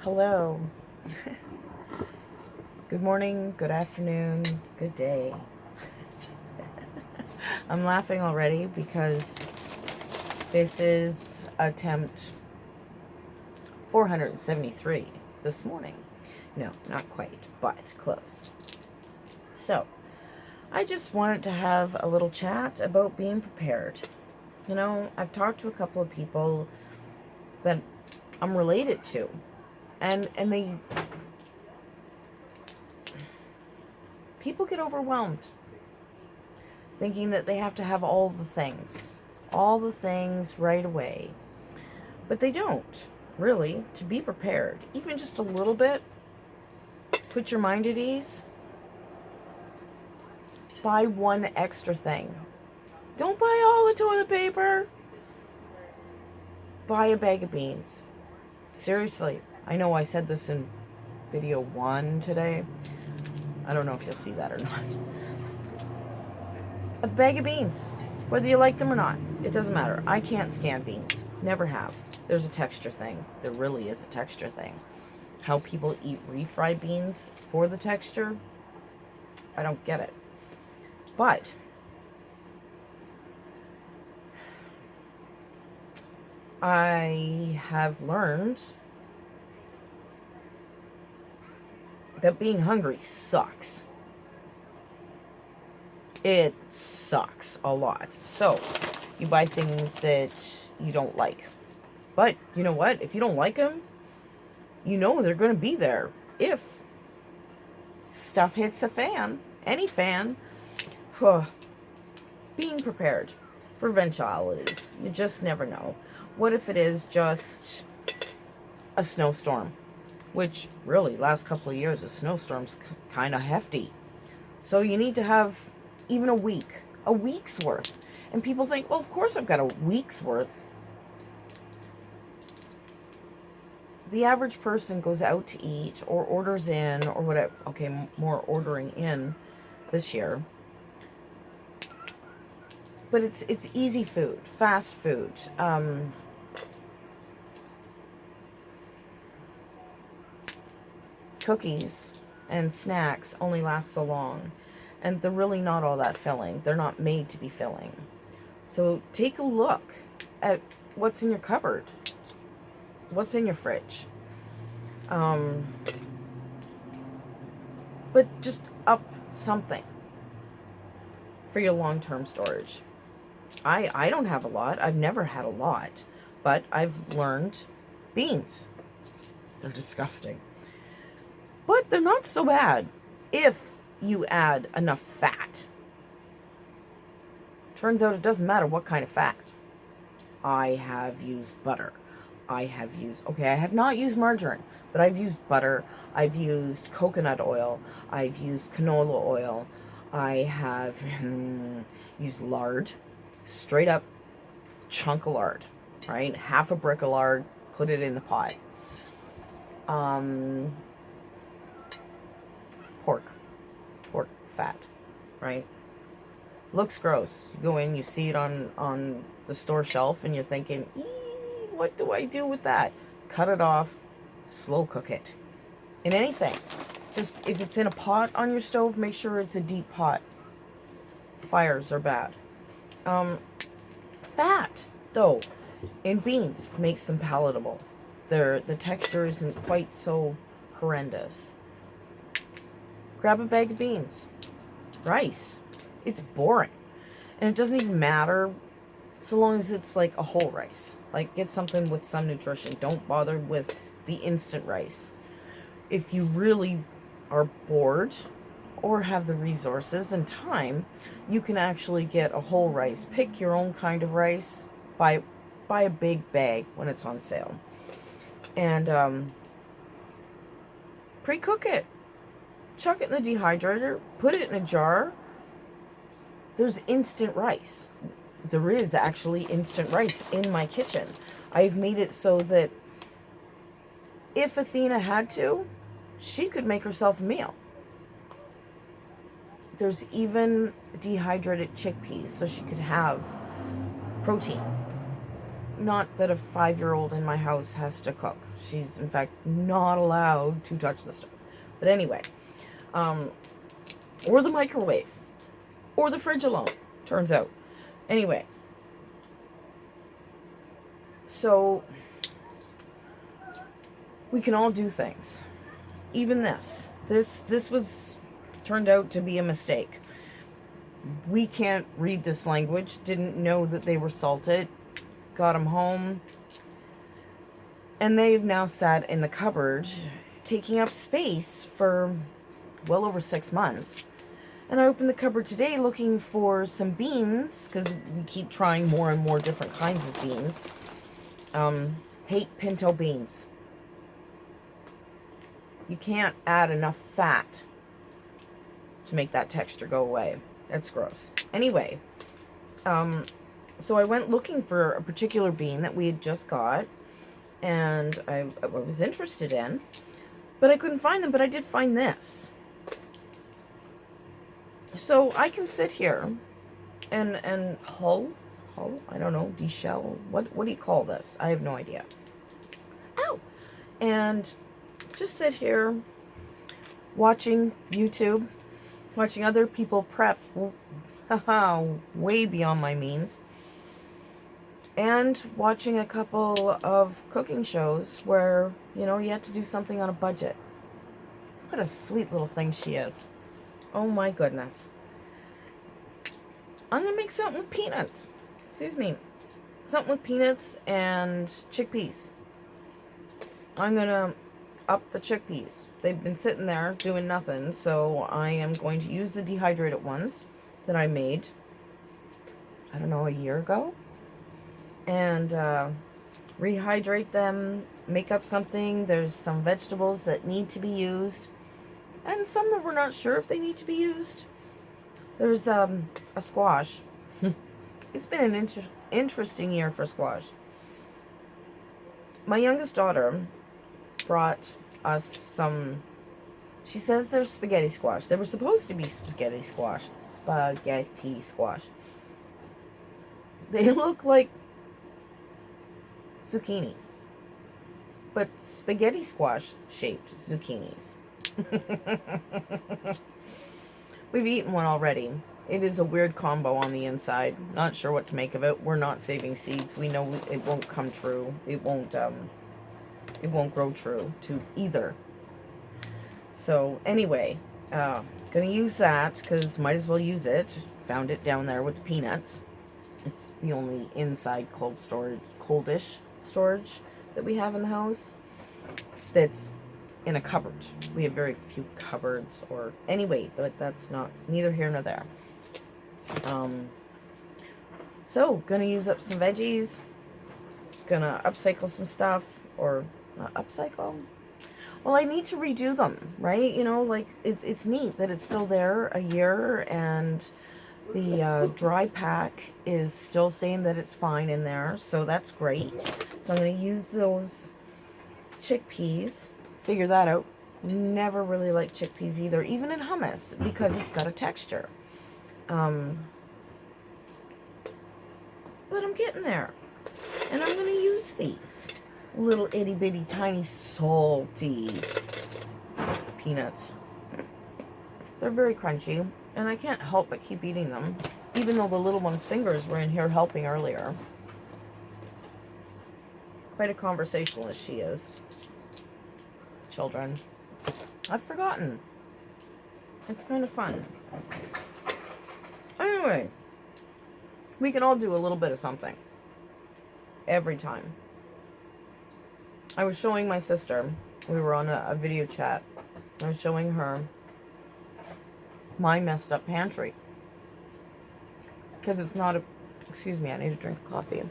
Hello. Good morning, good afternoon, good day. I'm laughing already because this is attempt 473 this morning. No, not quite, but close. So, I just wanted to have a little chat about being prepared. You know, I've talked to a couple of people that I'm related to, and people get overwhelmed thinking that they have to have all the things right away. But they don't, really. To be prepared, even just a little bit, put your mind at ease. Buy one extra thing. Don't buy all the toilet paper. Buy a bag of beans. Seriously, I know I said this in video 1 today. I don't know if you'll see that or not. A bag of beans. Whether you like them or not, it doesn't matter. I can't stand beans. Never have. There's a texture thing. There really is a texture thing. How people eat refried beans for the texture, I don't get it. But I have learned that being hungry sucks. It sucks a lot. So, you buy things that you don't like. But, you know what? If you don't like them, you know they're going to be there. If stuff hits a fan, any fan, being prepared for eventualities. You just never know. What if it is just a snowstorm? Which, really, last couple of years, a snowstorm's kind of hefty. So you need to have even a week's worth. And people think, well, of course I've got a week's worth. The average person goes out to eat or orders in or whatever. Okay, more ordering in this year. But it's easy food, fast food. Cookies and snacks only last so long. And they're really not all that filling. They're not made to be filling. So take a look at what's in your cupboard. What's in your fridge. But just up something for your long-term storage. I don't have a lot. I've never had a lot. But I've learned beans. They're disgusting. But they're not so bad if you add enough fat. Turns out it doesn't matter what kind of fat. I have used butter. I have not used margarine, but I've used butter. I've used coconut oil. I've used canola oil. I have used lard. Straight up chunk of lard, right? Half a brick of lard, put it in the pot. Pork fat, right? Looks gross. You go in, you see it on the store shelf, and you're thinking, what do I do with that? Cut it off, slow cook it. In anything. Just, if it's in a pot on your stove, make sure it's a deep pot. Fires are bad. Fat, though, in beans makes them palatable. The texture isn't quite so horrendous. Grab a bag of beans. Rice. It's boring. And it doesn't even matter so long as it's like a whole rice. Like, get something with some nutrition. Don't bother with the instant rice. If you really are bored or have the resources and time, you can actually get a whole rice. Pick your own kind of rice. Buy a big bag when it's on sale. And pre-cook it. Chuck it in the dehydrator. Put it in a jar. There's instant rice. There is actually instant rice in my kitchen. I've made it so that if Athena had to, she could make herself a meal. There's even dehydrated chickpeas so she could have protein. Not that a 5-year-old in my house has to cook. She's, in fact, not allowed to touch the stove. But anyway, or the microwave, or the fridge alone, turns out. Anyway, so we can all do things. Even this. This was turned out to be a mistake. We can't read this language. Didn't know that they were salted. Got them home. And they've now sat in the cupboard, taking up space for well over 6 months. And I opened the cupboard today looking for some beans, because we keep trying more and more different kinds of beans. Hate pinto beans. You can't add enough fat to make that texture go away. That's gross. Anyway, so I went looking for a particular bean that we had just got, and I was interested in, but I couldn't find them, but I did find this. So I can sit here and hull, I don't know, deshell, what do you call this? I have no idea. Ow! And just sit here watching YouTube, watching other people prep, way beyond my means, and watching a couple of cooking shows where, you know, you have to do something on a budget. What a sweet little thing she is. Oh my goodness. I'm gonna make something with peanuts. Excuse me. Something with peanuts and chickpeas. I'm gonna up the chickpeas. They've been sitting there doing nothing, so I am going to use the dehydrated ones that I made, I don't know, a year ago, and rehydrate them, make up something. There's some vegetables that need to be used, and some that we're not sure if they need to be used. There's a squash. It's been an interesting year for squash. My youngest daughter brought us some, she says they're spaghetti squash. They were supposed to be spaghetti squash. Spaghetti squash. They look like zucchinis, but spaghetti squash shaped zucchinis. We've eaten one already. It is a weird combo on the inside. Not sure what to make of it. We're not saving seeds. We know it won't come true. It won't grow true to either. So anyway, gonna use that because might as well use it. Found it down there with the peanuts. It's the only inside coldish storage that we have in the house that's in a cupboard. We have very few cupboards, or anyway, but that's not neither here nor there. So gonna use up some veggies, gonna upcycle some stuff, or not upcycle. Well, I need to redo them, right? You know, like it's neat that it's still there a year, and the dry pack is still saying that it's fine in there, so that's great. So I'm going to use those chickpeas. Figure that out. Never really liked chickpeas either, even in hummus, because it's got a texture. But I'm getting there. And I'm going to use these little itty bitty tiny salty peanuts. They're very crunchy, and I can't help but keep eating them, even though the little one's fingers were in here helping earlier. Quite a conversationalist she is. Children. I've forgotten. It's kind of fun. Anyway, we can all do a little bit of something. Every time. I was showing my sister. We were on a video chat. I was showing her my messed up pantry. Because it's not a... Excuse me, I need a drink of coffee.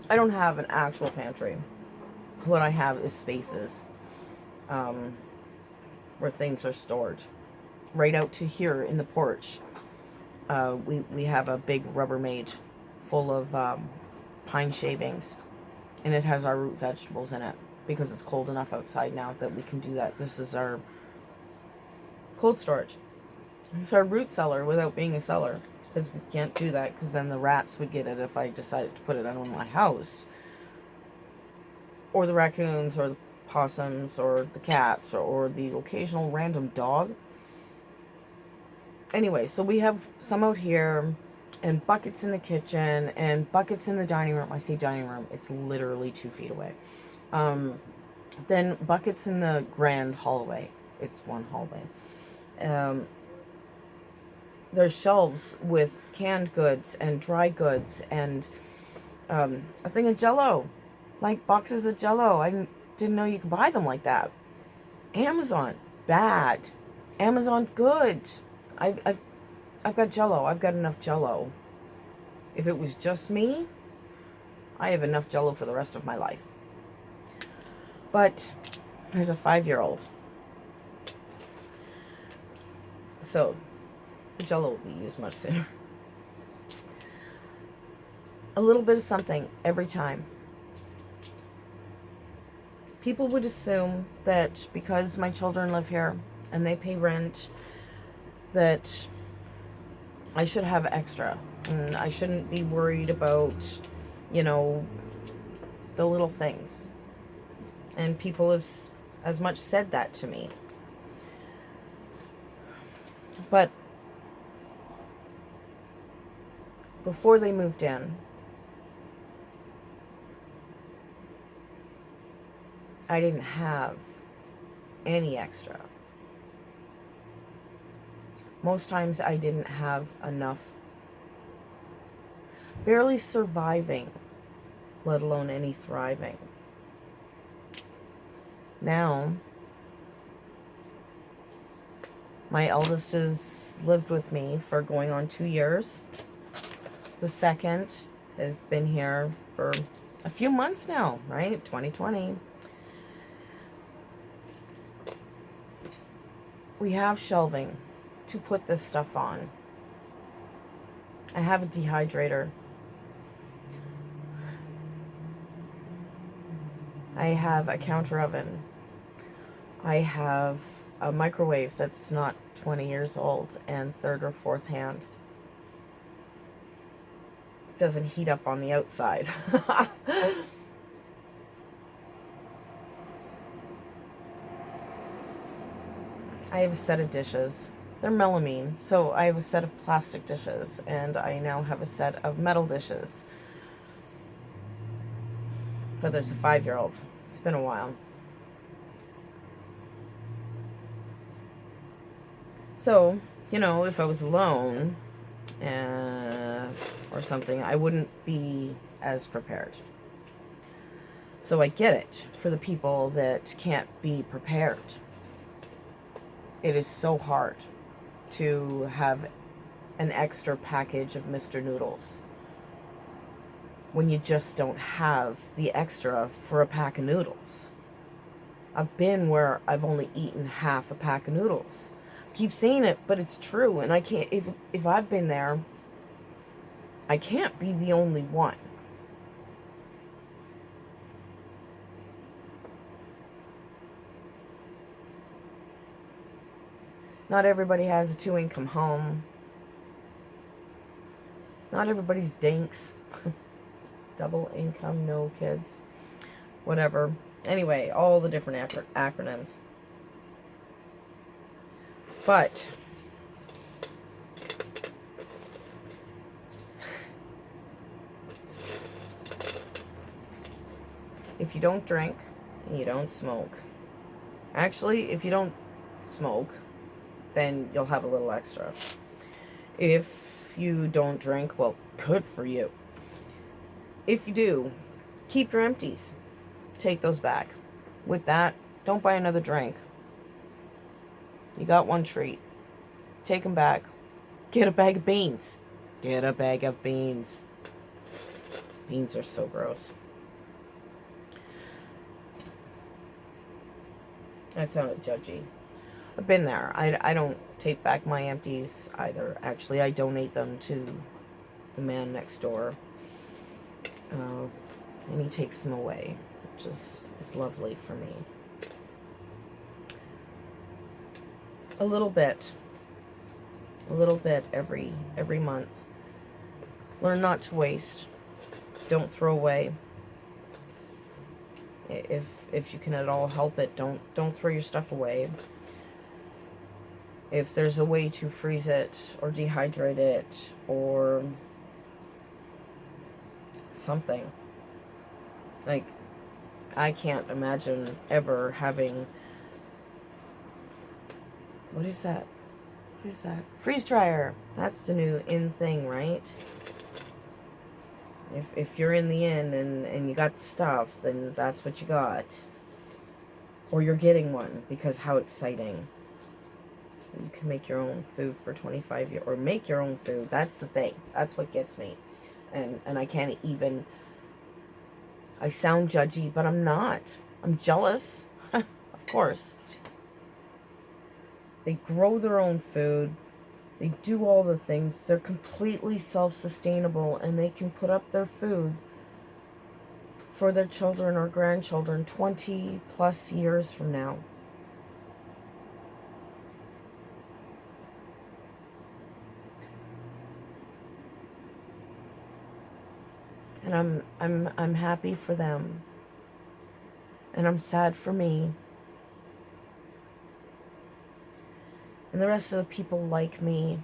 I don't have an actual pantry. What I have is spaces where things are stored. Right out to here in the porch, we have a big Rubbermaid full of pine shavings, and it has our root vegetables in it because it's cold enough outside now that we can do that. This is our cold storage. It's our root cellar without being a cellar. because we can't do that, because then the rats would get it if I decided to put it on my house. Or the raccoons, or the possums, or the cats, or the occasional random dog. Anyway, so we have some out here, and buckets in the kitchen, and buckets in the dining room. I say dining room, it's literally 2 feet away. Then buckets in the grand hallway. It's one hallway. There's shelves with canned goods and dry goods and a thing of Jell-O, like boxes of Jell-O. I didn't know you could buy them like that. Amazon, bad. Amazon, good. I've got Jell-O. I've got enough Jell-O. If it was just me, I have enough Jell-O for the rest of my life. But there's a 5-year-old. So the Jell-O will be used much sooner. A little bit of something every time. People would assume that because my children live here and they pay rent, that I should have extra. And I shouldn't be worried about, the little things. And people have as much said that to me. But before they moved in, I didn't have any extra. Most times I didn't have enough, barely surviving, let alone any thriving. Now, my eldest has lived with me for going on 2 years. The second has been here for a few months now, right? 2020. We have shelving to put this stuff on. I have a dehydrator. I have a counter oven. I have a microwave that's not 20 years old and third or fourth hand. It doesn't heat up on the outside. I have a set of dishes. They're melamine, so I have a set of plastic dishes, and I now have a set of metal dishes. But there's a 5-year-old. It's been a while. So, if I was alone or something, I wouldn't be as prepared. So I get it for the people that can't be prepared. It is so hard to have an extra package of Mr. Noodles when you just don't have the extra for a pack of noodles. I've been where I've only eaten half a pack of noodles. Keep saying it, but it's true, and I can't, if I've been there, I can't be the only one. Not everybody has a 2-income home. Not everybody's dinks. Double income, no kids. Whatever. Anyway, all the different acronyms. But if you don't drink and you don't smoke, actually, if you don't smoke, then you'll have a little extra. If you don't drink, well, good for you. If you do, keep your empties. Take those back. With that, don't buy another drink. You got one treat. Take them back. Get a bag of beans. Get a bag of beans. Beans are so gross. That sounded judgy. I've been there. I don't take back my empties either. Actually, I donate them to the man next door. And he takes them away, which is lovely for me. A little bit A little bit every month. Learn not to waste. Don't throw away. If you can at all help it, don't throw your stuff away. If there's a way to freeze it or dehydrate it or something. Like, I can't imagine ever having... What is that? What is that? Freeze dryer. That's the new in thing, right? If you're in the inn and you got the stuff, then that's what you got. Or you're getting one, because how exciting. You can make your own food for 25 years, or make your own food. That's the thing. That's what gets me. And I can't even... I sound judgy, but I'm not. I'm jealous. Of course. They grow their own food. They do all the things. They're completely self-sustainable, and they can put up their food for their children or grandchildren 20 plus years from now. And I'm happy for them. And I'm sad for me. And the rest of the people like me.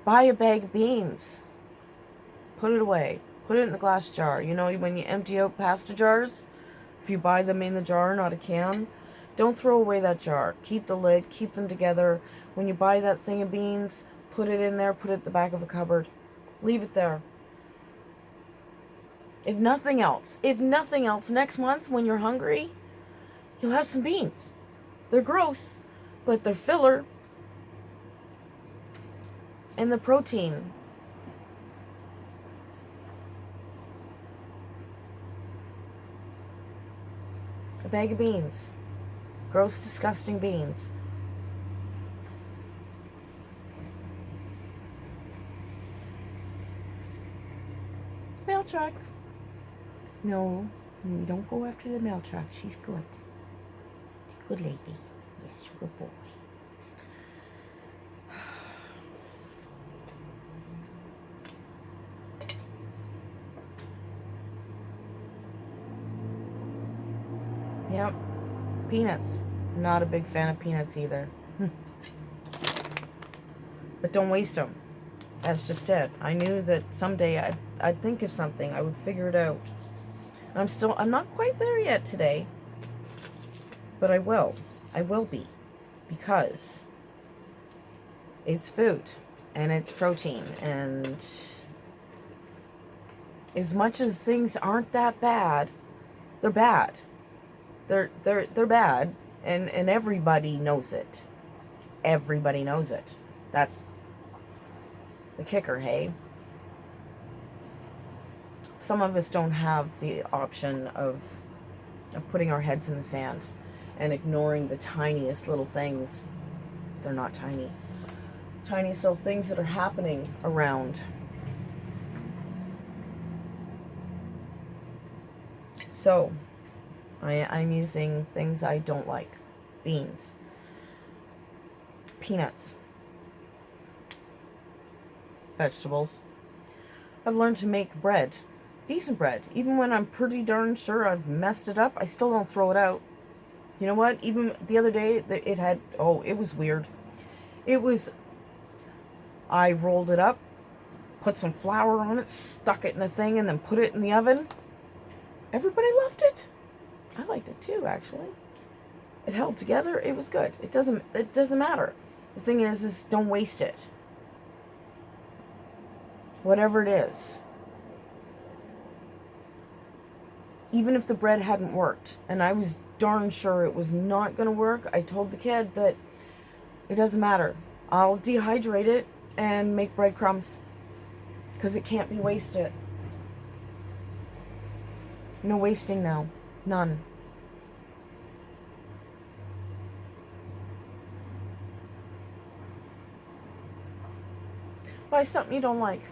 Buy a bag of beans. Put it away. Put it in the glass jar. You know, when you empty out pasta jars, if you buy them in the jar, not a can, don't throw away that jar. Keep the lid. Keep them together. When you buy that thing of beans, put it in there. Put it at the back of a cupboard. Leave it there. If nothing else, next month when you're hungry, you'll have some beans. They're gross, but they're filler. And the protein. A bag of beans. Gross, disgusting beans. Mail truck. No, you don't go after the mail truck. She's good. She's a good lady. Yeah, she's a good boy. Yep. Peanuts. Not a big fan of peanuts either. But don't waste them. That's just it. I knew that someday I'd think of something. I would figure it out. And I'm not quite there yet today. But I will. I will be. Because it's food. And it's protein. And as much as things aren't that bad, they're bad. They're bad. And everybody knows it. Everybody knows it. That's the kicker, hey? Some of us don't have the option of putting our heads in the sand and ignoring the tiniest little things. They're not tiny. Tiniest little things that are happening around. So, I'm using things I don't like. Beans. Peanuts. Vegetables. I've learned to make bread. Decent bread. Even when I'm pretty darn sure I've messed it up, I still don't throw it out. You know what? Even the other day, it was weird. I rolled it up, put some flour on it, stuck it in a thing, and then put it in the oven. Everybody loved it. I liked it too, actually. It held together. It was good. It doesn't matter. The thing is don't waste it. Whatever it is. Even if the bread hadn't worked, and I was darn sure it was not going to work, I told the kid that it doesn't matter. I'll dehydrate it and make breadcrumbs. Because it can't be wasted. No wasting now. None. Buy something you don't like.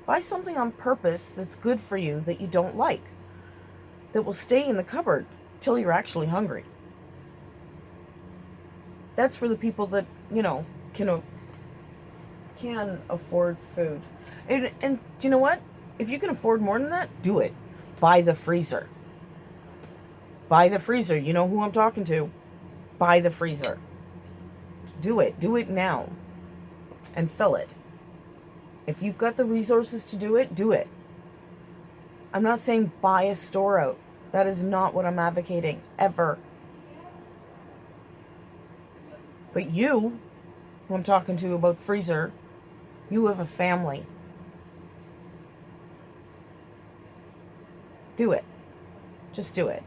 Buy something on purpose that's good for you that you don't like. That will stay in the cupboard till you're actually hungry. That's for the people that, can afford food. And you know what? If you can afford more than that, do it. Buy the freezer. Buy the freezer. You know who I'm talking to. Buy the freezer. Do it. Do it now. And fill it. If you've got the resources to do it, do it. I'm not saying buy a store out. That is not what I'm advocating, ever. But you, who I'm talking to about the freezer, you have a family. Do it. Just do it.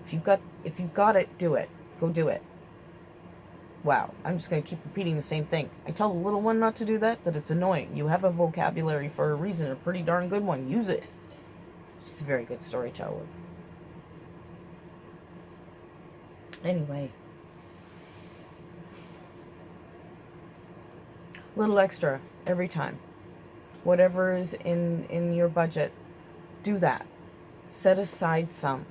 If you've got it, do it. Go do it. Wow, I'm just going to keep repeating the same thing. I tell the little one not to do that it's annoying. You have a vocabulary for a reason, a pretty darn good one. Use it. She's a very good storyteller. Anyway. Little extra every time. Whatever is in your budget, do that. Set aside some.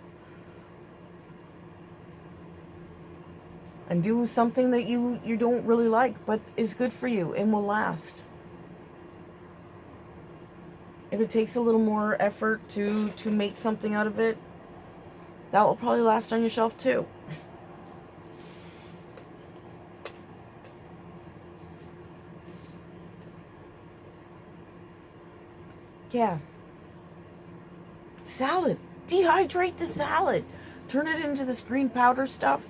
And do something that you don't really like, but is good for you and will last. If it takes a little more effort to make something out of it, that will probably last on your shelf too. Yeah. Salad. Dehydrate the salad. Turn it into this green powder stuff.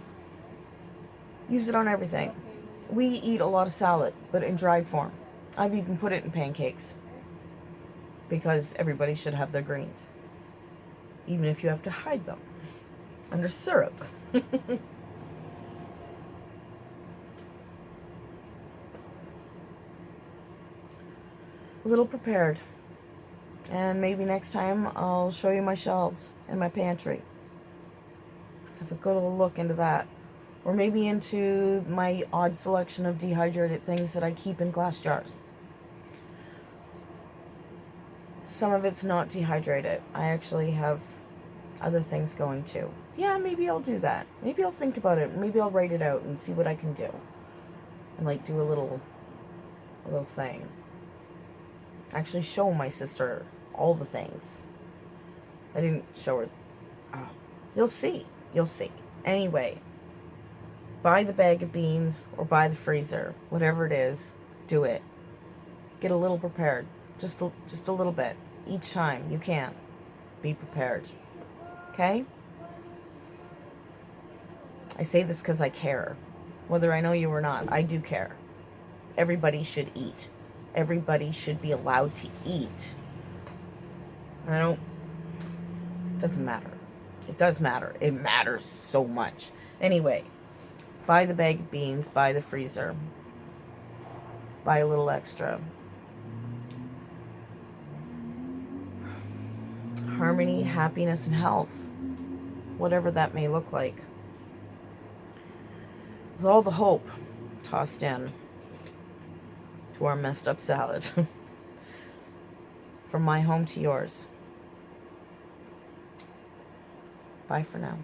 Use it on everything. We eat a lot of salad, but in dried form. I've even put it in pancakes. Because everybody should have their greens. Even if you have to hide them. Under syrup. A little prepared. And maybe next time I'll show you my shelves and my pantry. Have a good little look into that. Or maybe into my odd selection of dehydrated things that I keep in glass jars. Some of it's not dehydrated. I actually have other things going too. Yeah, maybe I'll do that. Maybe I'll think about it. Maybe I'll write it out and see what I can do. And do a little thing. Actually show my sister all the things. I didn't show her. Oh, you'll see. You'll see. Anyway. Buy the bag of beans or buy the freezer. Whatever it is, do it. Get a little prepared. Just a little bit. Each time you can. Be prepared. Okay? I say this because I care. Whether I know you or not, I do care. Everybody should eat. Everybody should be allowed to eat. It doesn't matter. It does matter. It matters so much. Anyway. Buy the bag of beans, buy the freezer, buy a little extra. Harmony, happiness, and health, whatever that may look like. With all the hope tossed in to our messed up salad. From my home to yours. Bye for now.